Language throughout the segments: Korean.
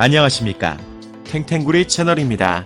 안녕하십니까. 탱탱구리 채널입니다.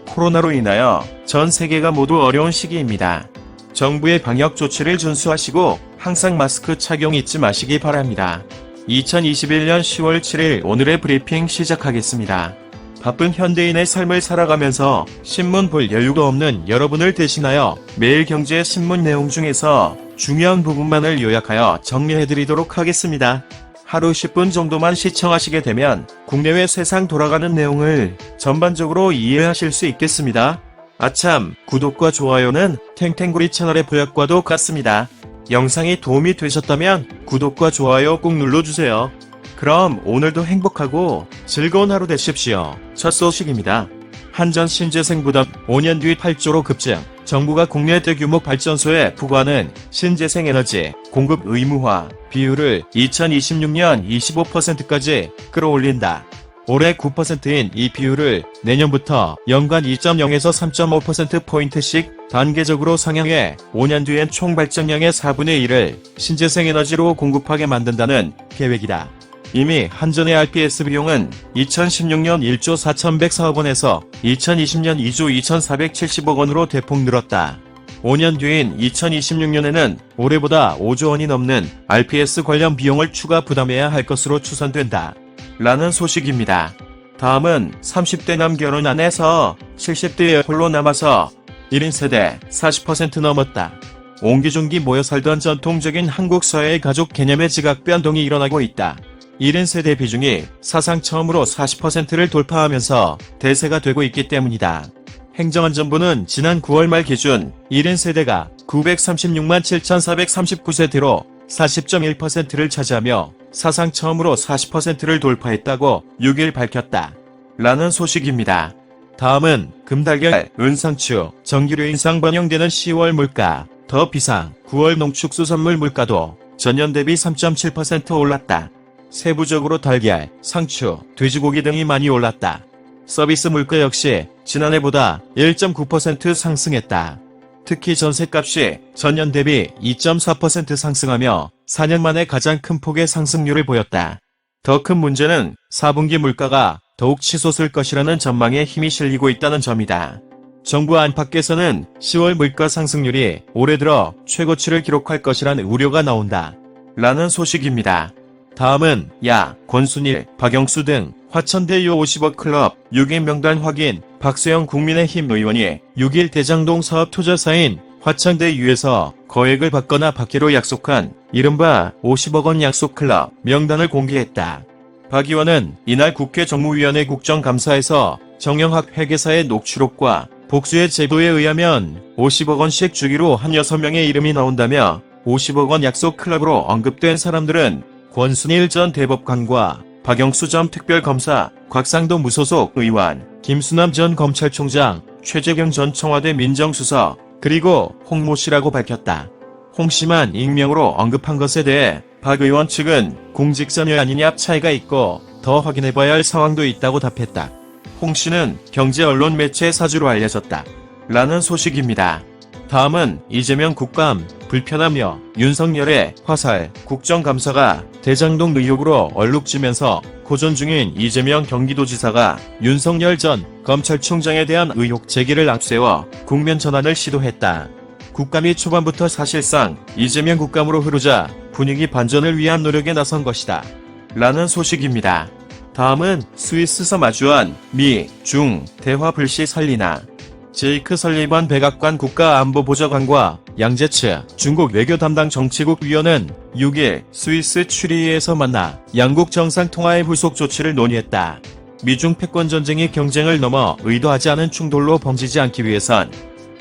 코로나로 인하여 전 세계가 모두 어려운 시기입니다. 정부의 방역 조치를 준수하시고 항상 마스크 착용 잊지 마시기 바랍니다. 2021년 10월 7일 오늘의 브리핑 시작하겠습니다. 바쁜 현대인의 삶을 살아가면서 신문 볼 여유가 없는 여러분을 대신하여 매일 경제 신문 내용 중에서 중요한 부분만을 요약하여 정리해드리도록 하겠습니다. 하루 10분 정도만 시청하시게 되면 국내외 세상 돌아가는 내용을 전반적으로 이해하실 수 있겠습니다. 아참, 구독과 좋아요는 탱탱구리 채널의 보약과도 같습니다. 영상이 도움이 되셨다면 구독과 좋아요 꼭 눌러주세요. 그럼 오늘도 행복하고 즐거운 하루 되십시오. 첫 소식입니다. 한전 신재생 부담 5년 뒤 8조로 급증. 정부가 국내 대규모 발전소에 부과하는 신재생 에너지 공급 의무화 비율을 2026년 25%까지 끌어올린다. 올해 9%인 이 비율을 내년부터 연간 2.0에서 3.5%포인트씩 단계적으로 상향해 5년 뒤엔 총 발전량의 4분의 1을 신재생 에너지로 공급하게 만든다는 계획이다. 이미 한전의 RPS 비용은 2016년 1조 4,104억 원에서 2020년 2조 2,470억 원으로 대폭 늘었다. 5년 뒤인 2026년에는 올해보다 5조 원이 넘는 RPS 관련 비용을 추가 부담해야 할 것으로 추산된다. 라는 소식입니다. 다음은 30대 남 결혼 안 해서 70대에 홀로 남아서 1인 세대 40% 넘었다. 옹기종기 모여 살던 전통적인 한국 사회의 가족 개념의 지각 변동이 일어나고 있다. 1인 세대 비중이 사상 처음으로 40%를 돌파하면서 대세가 되고 있기 때문이다. 행정안전부는 지난 9월 말 기준 1인 세대가 936만 7,439세대로 40.1%를 차지하며 사상 처음으로 40%를 돌파했다고 6일 밝혔다. 라는 소식입니다. 다음은 금달걀, 은상추, 전기료 인상 반영되는 10월 물가, 더 비상, 9월 농축수산물 물가도 전년 대비 3.7% 올랐다. 세부적으로 달걀, 상추, 돼지고기 등이 많이 올랐다. 서비스 물가 역시 지난해보다 1.9% 상승했다. 특히 전셋값이 전년 대비 2.4% 상승하며 4년 만에 가장 큰 폭의 상승률을 보였다. 더 큰 문제는 4분기 물가가 더욱 치솟을 것이라는 전망에 힘이 실리고 있다는 점이다. 정부 안팎에서는 10월 물가 상승률이 올해 들어 최고치를 기록할 것이란 우려가 나온다. 라는 소식입니다. 다음은 야, 권순일, 박영수 등 화천대 요 50억 클럽 6인 명단 확인. 박수영 국민의힘 의원이 6일 대장동 사업 투자사인 화천대 유에서 거액을 받거나 받기로 약속한 이른바 50억 원 약속 클럽 명단을 공개했다. 박 의원은 이날 국회 정무위원회 국정감사에서 정영학 회계사의 녹취록과 복수의 제도에 의하면 50억 원씩 주기로 한 6명의 이름이 나온다며 50억 원 약속 클럽으로 언급된 사람들은 권순일 전 대법관과 박영수 전 특별검사, 곽상도 무소속 의원, 김수남 전 검찰총장, 최재경 전 청와대 민정수석, 그리고 홍모 씨라고 밝혔다. 홍 씨만 익명으로 언급한 것에 대해 박 의원 측은 공직자냐 아니냐 차이가 있고 더 확인해봐야 할 상황도 있다고 답했다. 홍 씨는 경제 언론 매체 사주로 알려졌다. 라는 소식입니다. 다음은 이재명 국감, 불편하며 윤석열의 화살, 국정감사가 대장동 의혹으로 얼룩지면서 고전 중인 이재명 경기도지사가 윤석열 전 검찰총장에 대한 의혹 제기를 앞세워 국면 전환을 시도했다. 국감이 초반부터 사실상 이재명 국감으로 흐르자 분위기 반전을 위한 노력에 나선 것이다. 라는 소식입니다. 다음은 스위스에서 마주한 미, 중, 대화 불씨 살리나. 제이크 설리반 백악관 국가안보보좌관과 양제츠 중국 외교 담당 정치국 위원은 6일 스위스 추리히에서 만나 양국 정상통화의 후속 조치를 논의했다. 미중 패권 전쟁이 경쟁을 넘어 의도하지 않은 충돌로 번지지 않기 위해선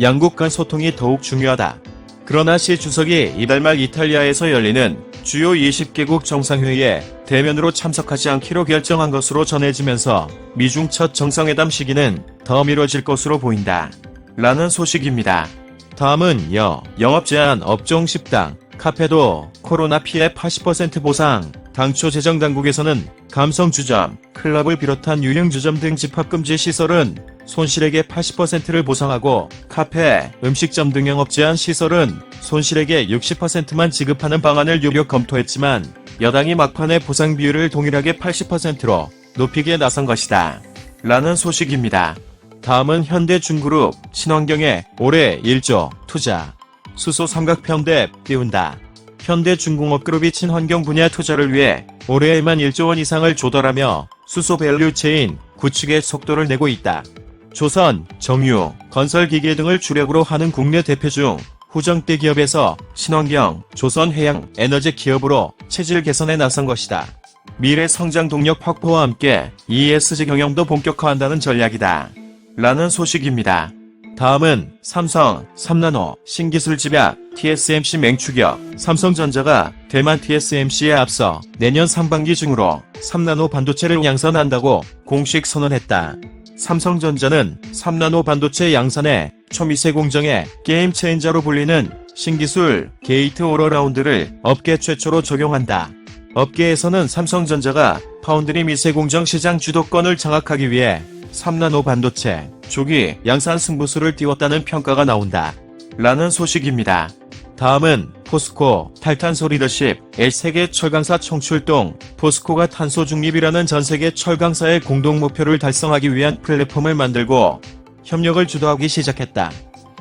양국 간 소통이 더욱 중요하다. 그러나 시 주석이 이달 말 이탈리아에서 열리는 주요 20개국 정상회의에 대면으로 참석하지 않기로 결정한 것으로 전해지면서 미중 첫 정상회담 시기는 더 미뤄질 것으로 보인다. 라는 소식입니다. 다음은 영업 제한 업종 식당, 카페도 코로나 피해 80% 보상. 당초 재정당국에서는 감성주점, 클럽을 비롯한 유흥주점 등 집합금지 시설은 손실액의 80%를 보상하고 카페, 음식점 등 영업 제한 시설은 손실액의 60%만 지급하는 방안을 유력 검토했지만 여당이 막판에 보상 비율을 동일하게 80%로 높이기에 나선 것이다. 라는 소식입니다. 다음은 현대중그룹 친환경에 올해 1조 투자. 수소 삼각편대 띄운다. 현대중공업그룹이 친환경 분야 투자를 위해 올해에만 1조 원 이상을 조달하며 수소 밸류체인 구축에 속도를 내고 있다. 조선, 정유, 건설기계 등을 주력으로 하는 국내 대표 중 후정대 기업에서 친환경, 조선해양 에너지 기업으로 체질 개선에 나선 것이다. 미래 성장 동력 확보와 함께 ESG 경영도 본격화한다는 전략이다. 라는 소식입니다. 다음은 삼성, 3나노, 신기술 집약, TSMC 맹추격. 삼성전자가 대만 TSMC에 앞서 내년 상반기 중으로 3나노 반도체를 양산한다고 공식 선언했다. 삼성전자는 3나노 반도체 양산에 초미세 공정의 게임 체인저로 불리는 신기술 게이트 오러라운드를 업계 최초로 적용한다. 업계에서는 삼성전자가 파운드리 미세 공정 시장 주도권을 장악하기 위해 3나노 반도체 조기 양산 승부수를 띄웠다는 평가가 나온다. 라는 소식입니다. 다음은 포스코 탈탄소 리더십 세계 철강사 총출동. 포스코가 탄소 중립이라는 전세계 철강사의 공동 목표를 달성하기 위한 플랫폼을 만들고 협력을 주도하기 시작했다.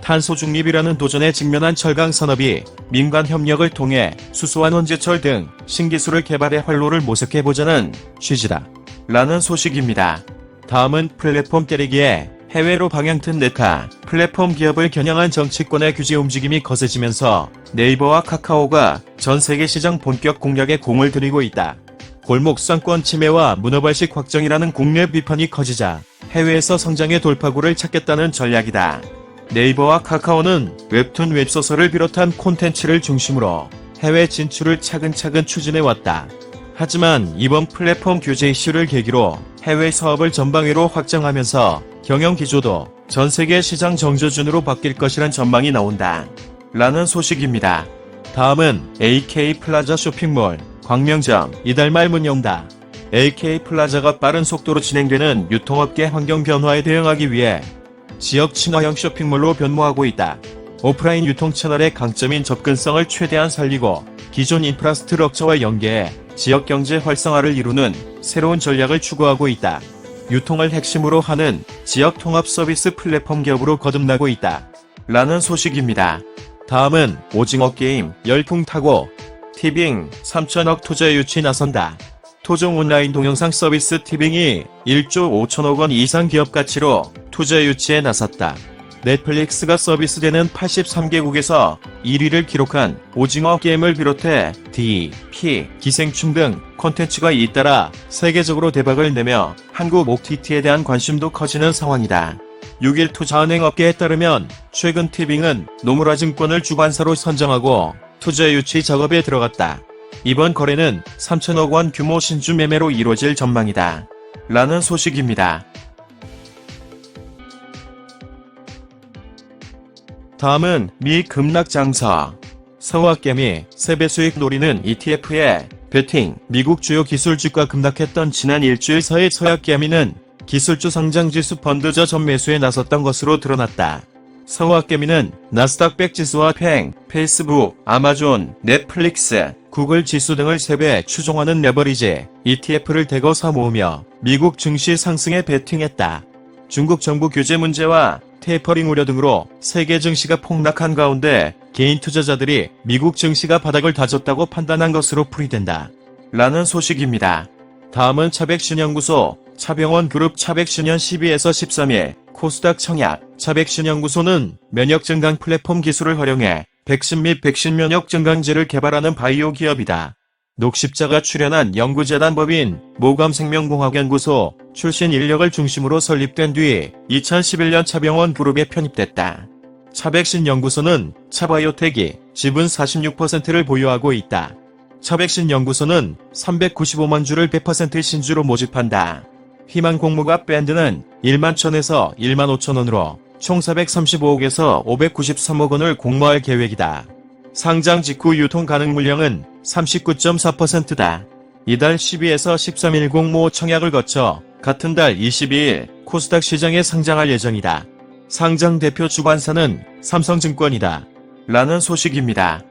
탄소 중립이라는 도전에 직면한 철강 산업이 민간 협력을 통해 수소와 원재철 등 신기술을 개발해 활로를 모색해보자는 취지다. 라는 소식입니다. 다음은 플랫폼 때리기에 해외로 방향튼 네카. 플랫폼 기업을 겨냥한 정치권의 규제 움직임이 거세지면서 네이버와 카카오가 전 세계 시장 본격 공략에 공을 들이고 있다. 골목상권 침해와 문어발식 확정이라는 국내 비판이 커지자 해외에서 성장의 돌파구를 찾겠다는 전략이다. 네이버와 카카오는 웹툰 웹소설을 비롯한 콘텐츠를 중심으로 해외 진출을 차근차근 추진해왔다. 하지만 이번 플랫폼 규제 이슈를 계기로 해외 사업을 전방위로 확장하면서 경영 기조도 전 세계 시장 정조준으로 바뀔 것이란 전망이 나온다. 라는 소식입니다. 다음은 AK 플라자 쇼핑몰 광명점 이달 말 문 연다. AK 플라자가 빠른 속도로 진행되는 유통업계 환경 변화에 대응하기 위해 지역 친화형 쇼핑몰로 변모하고 있다. 오프라인 유통 채널의 강점인 접근성을 최대한 살리고 기존 인프라스트럭처와 연계해 지역 경제 활성화를 이루는 새로운 전략을 추구하고 있다. 유통을 핵심으로 하는 지역 통합 서비스 플랫폼 기업으로 거듭나고 있다. 라는 소식입니다. 다음은 오징어 게임 열풍 타고 티빙 3천억 투자 유치 나선다. 토종 온라인 동영상 서비스 티빙이 1조 5천억 원 이상 기업 가치로 투자 유치에 나섰다. 넷플릭스가 서비스되는 83개국에서 1위를 기록한 오징어 게임을 비롯해 D, P, 기생충 등 콘텐츠가 잇따라 세계적으로 대박을 내며 한국 OTT에 대한 관심도 커지는 상황이다. 6일 투자은행업계에 따르면 최근 티빙은 노무라 증권을 주관사로 선정하고 투자 유치 작업에 들어갔다. 이번 거래는 3천억 원 규모 신주 매매로 이루어질 전망이다. 라는 소식입니다. 다음은 미 급락장서. 서학개미 세배 수익 노리는 ETF에 베팅. 미국 주요 기술주가 급락했던 지난 일주일 사이 서학개미는 기술주 상장지수 펀드저 전매수에 나섰던 것으로 드러났다. 서학개미는 나스닥 100 지수와 팽, 페이스북, 아마존, 넷플릭스, 구글 지수 등을 3배 추종하는 레버리지 ETF를 대거 사모으며 미국 증시 상승에 베팅했다. 중국 정부 규제 문제와 테이퍼링 우려 등으로 세계 증시가 폭락한 가운데 개인 투자자들이 미국 증시가 바닥을 다졌다고 판단한 것으로 풀이된다. 라는 소식입니다. 다음은 차백신연구소 차병원 그룹 차백신연 12에서 13일 코스닥 청약. 차백신연구소는 면역 증강 플랫폼 기술을 활용해 백신 및 백신 면역 증강제를 개발하는 바이오 기업이다. 녹십자가 출연한 연구재단 법인 모감생명공학연구소 출신 인력을 중심으로 설립된 뒤 2011년 차병원 그룹에 편입됐다. 차백신연구소는 차바이오텍이 지분 46%를 보유하고 있다. 차백신연구소는 395만 주를 100% 신주로 모집한다. 희망 공모가 밴드는 1만 1천에서 1만 5천 원으로 총 435억에서 593억 원을 공모할 계획이다. 상장 직후 유통 가능 물량은 39.4%다. 이달 12에서 13일 공모 청약을 거쳐 같은 달 22일 코스닥 시장에 상장할 예정이다. 상장 대표 주관사는 삼성증권이다. 라는 소식입니다.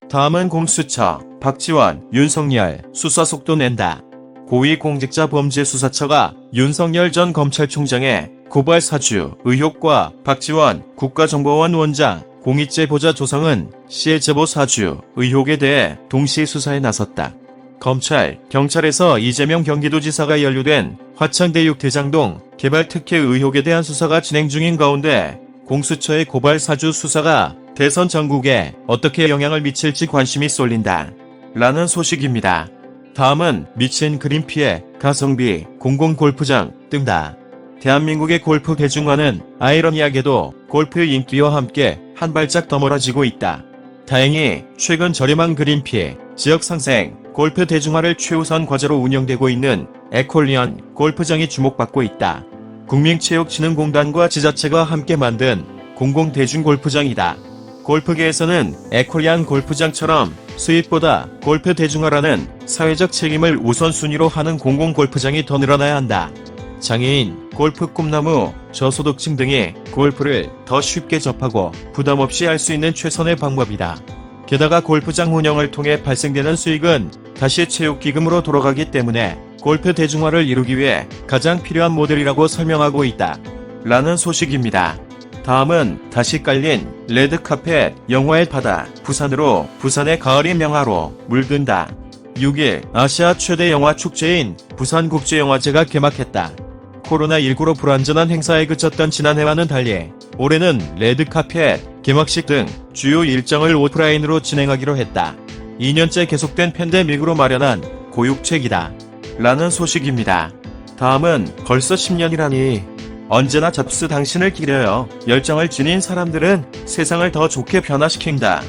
다음은 공수처 박지원, 윤석열 수사 속도 낸다. 고위공직자범죄수사처가 윤석열 전 검찰총장의 고발 사주 의혹과 박지원 국가정보원 원장 공익제 보좌 조성은 씨의 제보 사주 의혹에 대해 동시 수사에 나섰다. 검찰, 경찰에서 이재명 경기도지사가 연루된 화창대육 대장동 개발 특혜 의혹에 대한 수사가 진행 중인 가운데 공수처의 고발 사주 수사가 대선 전국에 어떻게 영향을 미칠지 관심이 쏠린다. 라는 소식입니다. 다음은 미친 그림 피해, 가성비, 공공골프장 등다. 대한민국의 골프 대중화는 아이러니하게도 골프 인기와 함께 한 발짝 더 멀어지고 있다. 다행히 최근 저렴한 그린 피해, 지역 상생, 골프 대중화를 최우선 과제로 운영되고 있는 에콜리언 골프장이 주목받고 있다. 국민체육진흥공단과 지자체가 함께 만든 공공대중골프장이다. 골프계에서는 에콜리언 골프장처럼 수입보다 골프 대중화라는 사회적 책임을 우선순위로 하는 공공골프장이 더 늘어나야 한다. 장애인, 골프 꿈나무, 저소득층 등이 골프를 더 쉽게 접하고 부담 없이 할 수 있는 최선의 방법이다. 게다가 골프장 운영을 통해 발생되는 수익은 다시 체육기금으로 돌아가기 때문에 골프 대중화를 이루기 위해 가장 필요한 모델이라고 설명하고 있다. 라는 소식입니다. 다음은 다시 깔린 레드카펫 영화의 바다 부산으로 부산의 가을이 명화로 물든다. 6일 아시아 최대 영화 축제인 부산국제영화제가 개막했다. 코로나19로 불완전한 행사에 그쳤던 지난해와는 달리 올해는 레드카펫, 개막식 등 주요 일정을 오프라인으로 진행하기로 했다. 2년째 계속된 팬데믹으로 마련한 고육책이다. 라는 소식입니다. 다음은 벌써 10년이라니. 언제나 잡스 당신을 기려요. 열정을 지닌 사람들은 세상을 더 좋게 변화시킨다.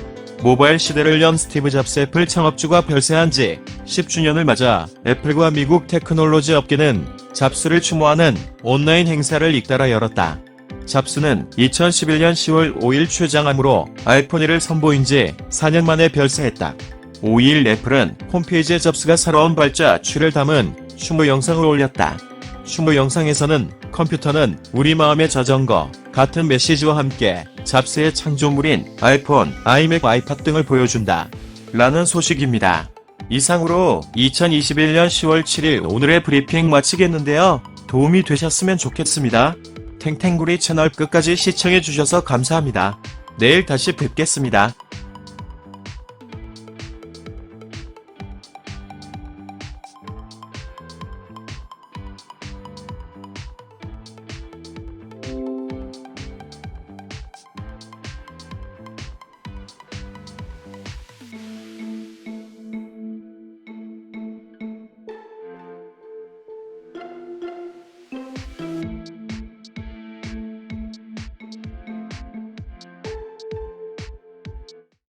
모바일 시대를 연 스티브 잡스 애플 창업주가 별세한 지 10주년을 맞아 애플과 미국 테크놀로지 업계는 잡스를 추모하는 온라인 행사를 잇따라 열었다. 잡스는 2011년 10월 5일 최장암으로 아이폰 1을 선보인 지 4년 만에 별세했다. 5일 애플은 홈페이지에 잡스가 살아온 발자취를 담은 추모 영상을 올렸다. 추모 영상에서는 컴퓨터는 우리 마음의 자전거 같은 메시지와 함께 잡스의 창조물인 아이폰, 아이맥, 아이팟 등을 보여준다. 라는 소식입니다. 이상으로 2021년 10월 7일 오늘의 브리핑 마치겠는데요. 도움이 되셨으면 좋겠습니다. 탱탱구리 채널 끝까지 시청해주셔서 감사합니다. 내일 다시 뵙겠습니다.